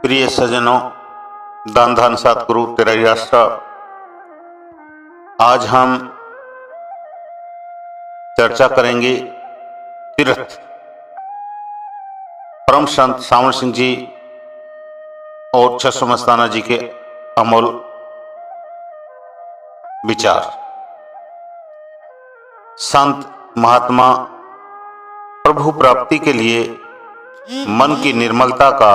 प्रिय सज्जनों, दान धन सतगुरु तेरा राष्ट्र। आज हम चर्चा करेंगे तीर्थ परम संत सावन सिंह जी और छसो मस्ताना जी के अमोल विचार। संत महात्मा प्रभु प्राप्ति के लिए मन की निर्मलता का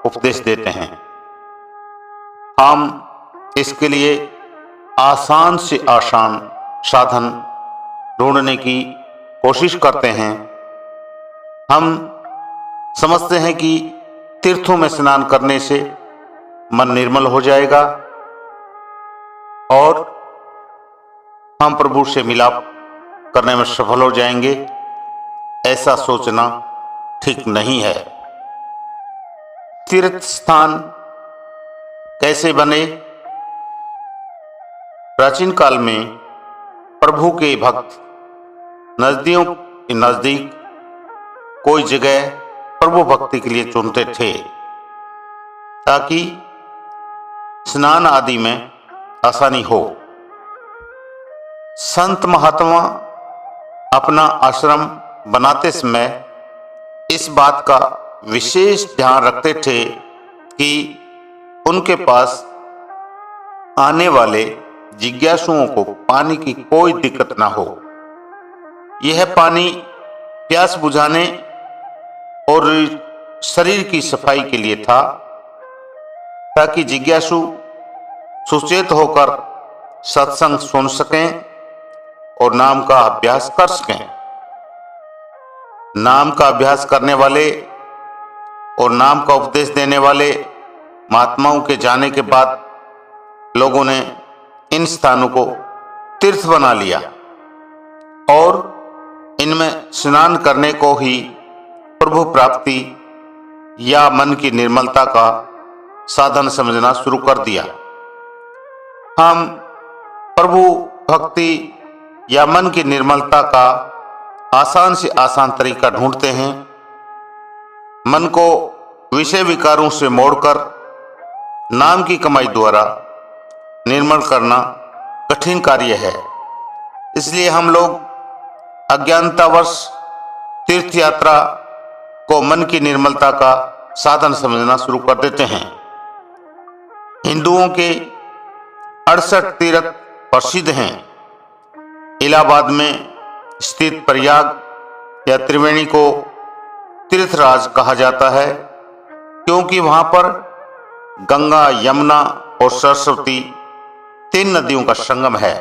उपदेश देते हैं। हम इसके लिए आसान से आसान साधन ढूंढने की कोशिश करते हैं। हम समझते हैं कि तीर्थों में स्नान करने से मन निर्मल हो जाएगा और हम प्रभु से मिलाप करने में सफल हो जाएंगे। ऐसा सोचना ठीक नहीं है। तीर्थ स्थान कैसे बने? प्राचीन काल में प्रभु के भक्त नजदीक कोई जगह प्रभु भक्ति के लिए चुनते थे ताकि स्नान आदि में आसानी हो। संत महात्मा अपना आश्रम बनाते समय इस बात का विशेष ध्यान रखते थे कि उनके पास आने वाले जिज्ञासुओं को पानी की कोई दिक्कत ना हो। यह पानी प्यास बुझाने और शरीर की सफाई के लिए था ताकि जिज्ञासु सुचेत होकर सत्संग सुन सकें और नाम का अभ्यास कर सकें। नाम का अभ्यास करने वाले और नाम का उपदेश देने वाले महात्माओं के जाने के बाद लोगों ने इन स्थानों को तीर्थ बना लिया और इनमें स्नान करने को ही प्रभु प्राप्ति या मन की निर्मलता का साधन समझना शुरू कर दिया। हम प्रभु भक्ति या मन की निर्मलता का आसान से आसान तरीका ढूंढते हैं। मन को विषय विकारों से मोड़कर नाम की कमाई द्वारा निर्मल करना कठिन कार्य है। इसलिए हम लोग अज्ञानतावश तीर्थ यात्रा को मन की निर्मलता का साधन समझना शुरू कर देते हैं। हिंदुओं के 68 तीर्थ प्रसिद्ध हैं। इलाहाबाद में स्थित प्रयाग या त्रिवेणी को तीर्थराज कहा जाता है क्योंकि वहां पर गंगा, यमुना और सरस्वती 3 नदियों का संगम है।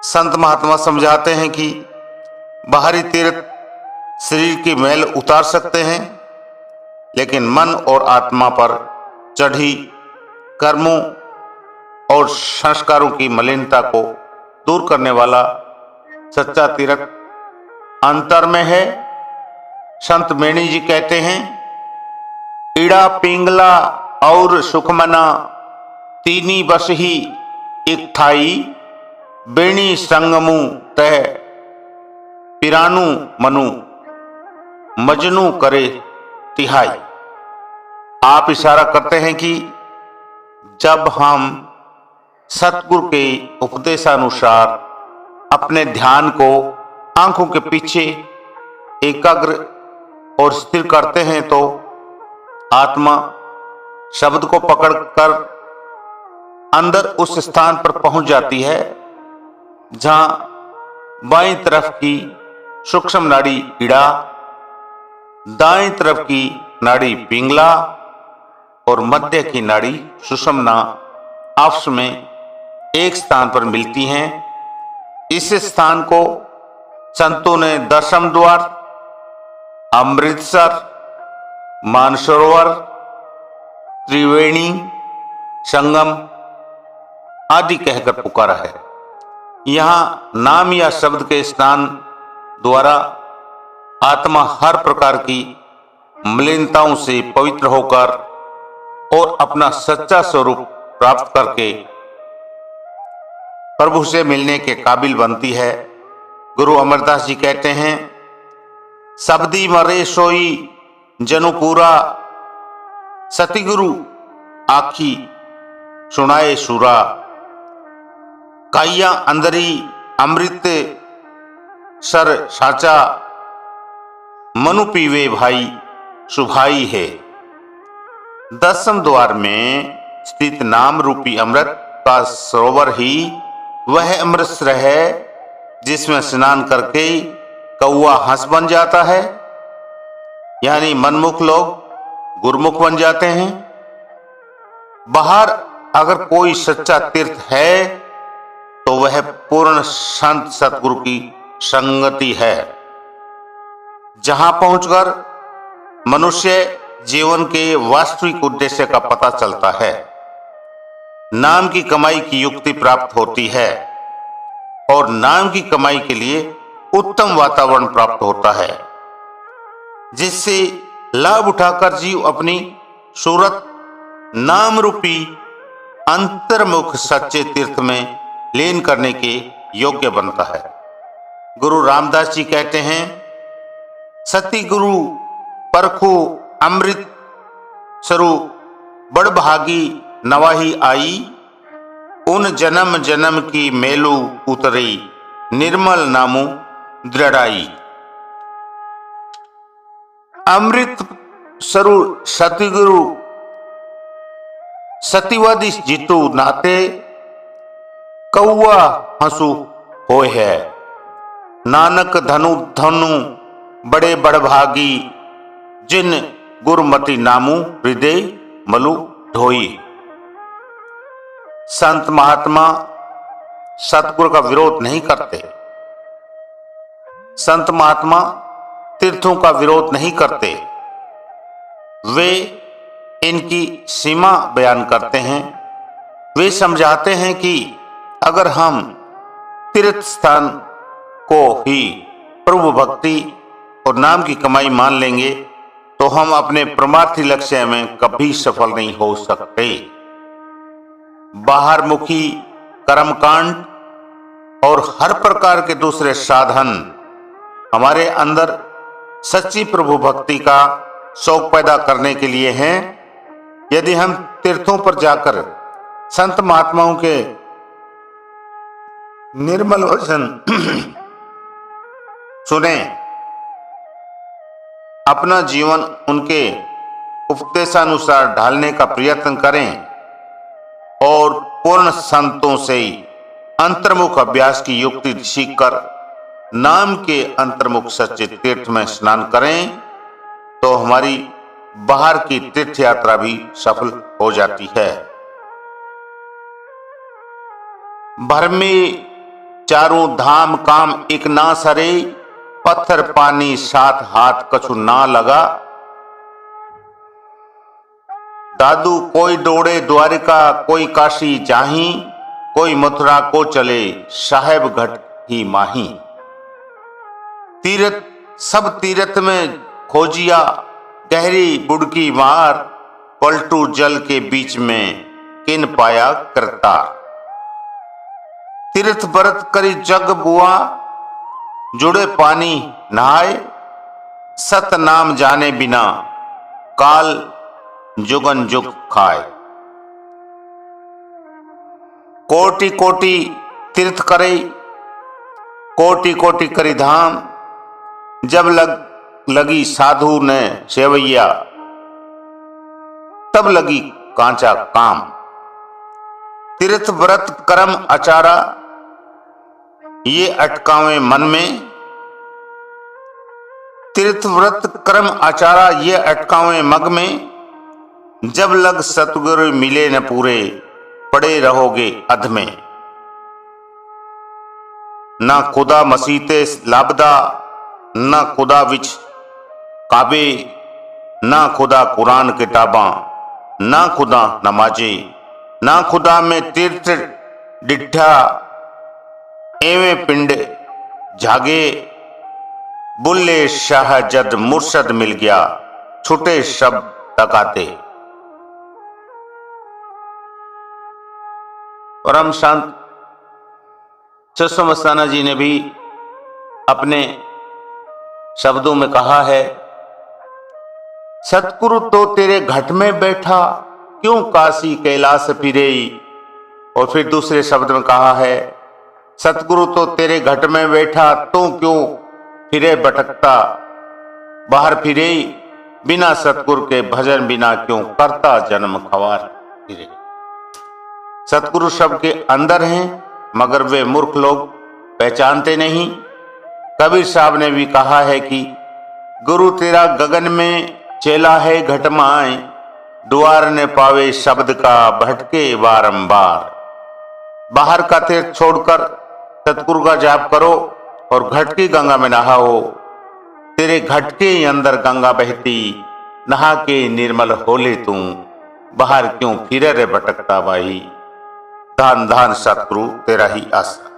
संत महात्मा समझाते हैं कि बाहरी तीर्थ शरीर की मैल उतार सकते हैं, लेकिन मन और आत्मा पर चढ़ी कर्मों और संस्कारों की मलिनता को दूर करने वाला सच्चा तीर्थ अंतर में है। संत बेणी जी कहते हैं, ईड़ा पिंगला और सुखमना तीनी बस ही एक ठाई, बेणी संगमु तह पिरानु मनु मजनू करे तिहाई। आप इशारा करते हैं कि जब हम सतगुरु के उपदेशानुसार अपने ध्यान को आंखों के पीछे एकाग्र और स्थिर करते हैं तो आत्मा शब्द को पकड़कर अंदर उस स्थान पर पहुंच जाती है जहां बाईं तरफ की सूक्ष्म नाड़ी ईड़ा, दाईं तरफ की नाड़ी पिंगला और मध्य की नाड़ी सुषुम्ना आपस में एक स्थान पर मिलती हैं। इस स्थान को संतों ने दशम द्वार, अमृतसर, मानसरोवर, त्रिवेणी संगम आदि कहकर पुकारा है। यहाँ नाम या शब्द के स्नान द्वारा आत्मा हर प्रकार की मलिनताओं से पवित्र होकर और अपना सच्चा स्वरूप प्राप्त करके प्रभु से मिलने के काबिल बनती है। गुरु अमरदास जी कहते हैं, शब्दी मरे सोई जनु पूरा, सतगुरु आखी सुनाए सुरा, काइया अंदरी अमृत सर साचा, मनु पीवे भाई सुभाई है। 10वें द्वार में स्थित नाम रूपी अमृत का सरोवर ही वह अमृतसर है जिसमें स्नान करके कौआ हंस बन जाता है, यानी मनमुख लोग गुरमुख बन जाते हैं। बाहर अगर कोई सच्चा तीर्थ है तो वह पूर्ण संत सतगुरु की संगति है, जहां पहुंचकर मनुष्य जीवन के वास्तविक उद्देश्य का पता चलता है, नाम की कमाई की युक्ति प्राप्त होती है और नाम की कमाई के लिए उत्तम वातावरण प्राप्त होता है, जिससे लाभ उठाकर जीव अपनी सूरत नाम रूपी अंतर्मुख सच्चे तीर्थ में लीन करने के योग्य बनता है। गुरु रामदास जी कहते हैं, सती गुरु परखु अमृत सरु बड़भागी नवाही आई, उन जन्म जन्म की मेलू उतरी निर्मल नामु दृढ़ाई। अमृत सरु सतगुरु सतीवादी जीतु नाते, कौआ हंसु होय है, नानक धनु धनु बड़े बड़भागी, जिन गुरमति नामु हृदय मलु ढोई। संत महात्मा सतगुरु का विरोध नहीं करते, संत महात्मा तीर्थों का विरोध नहीं करते, वे इनकी सीमा बयान करते हैं। वे समझाते हैं कि अगर हम तीर्थ स्थान को ही प्रभु भक्ति और नाम की कमाई मान लेंगे तो हम अपने परमार्थी लक्ष्य में कभी सफल नहीं हो सकते। बाहरमुखी कर्मकांड और हर प्रकार के दूसरे साधन हमारे अंदर सच्ची प्रभु भक्ति का शौक पैदा करने के लिए हैं। यदि हम तीर्थों पर जाकर संत महात्माओं के निर्मल वचन सुने, अपना जीवन उनके उपदेशानुसार ढालने का प्रयत्न करें और पूर्ण संतों से अंतर्मुख अभ्यास की युक्ति सीखकर नाम के अंतर्मुख सच्चे तीर्थ में स्नान करें तो हमारी बाहर की तीर्थ यात्रा भी सफल हो जाती है। भरमे चारों धाम काम एक ना सरे, पत्थर पानी साथ हाथ कछु ना लगा। दादू कोई दौड़े द्वारिका, कोई काशी जाही, कोई मथुरा को चले साहेब घट ही माही। तीर्थ सब तीर्थ में खोजिया, गहरी बुड़की मार, पलटू जल के बीच में किन पाया करतार। तीर्थ व्रत करी जग बुआ, जुड़े पानी नहाए, सत नाम जाने बिना काल जुगन जुग खाए। कोटि कोटि तीर्थ करे, कोटि कोटि करी धाम, जब लगी साधु ने सेवैया, तब लगी कांचा काम। तीर्थ व्रत कर्म आचारा, ये अटकावे मन में। तीर्थ व्रत कर्म आचारा ये अटकावे मग में। जब लग सतगुरु मिले न पूरे, पड़े रहोगे अध में। ना खुदा मसीते लाभदा, ना खुदा विच काबे, ना खुदा कुरान किताबा, ना खुदा नमाजे, ना खुदा में तीर्थ डिठा, एवें पिंड जागे। बुल्ले शाह जद मुर्शद मिल गया, छुटे शब्द तकाते। परम संत चश्मा मस्ताना जी ने भी अपने शब्दों में कहा है, सतगुरु तो तेरे घट में बैठा, क्यों काशी कैलाश फिरे। और फिर दूसरे शब्द में कहा है, सतगुरु तो तेरे घट में बैठा, तू क्यों फिरे भटकता। बाहर फिरे, बिना सतगुरु के भजन बिना क्यों करता जन्म खवार फिरे। सतगुरु सबके अंदर हैं, मगर वे मूर्ख लोग पहचानते नहीं। कबीर साहब ने भी कहा है कि गुरु तेरा गगन में चेला है घट माए, द्वार ने पावे शब्द का भटके बारंबार। बाहर का तीर्थ छोड़कर सतगुरु का जाप करो और घट की गंगा में नहाओ। तेरे घट के अंदर गंगा बहती, नहा के निर्मल होले तू, बाहर क्यों फिरे रे भटकता भाई। धान धान सतगुरु तेरा ही आसरा।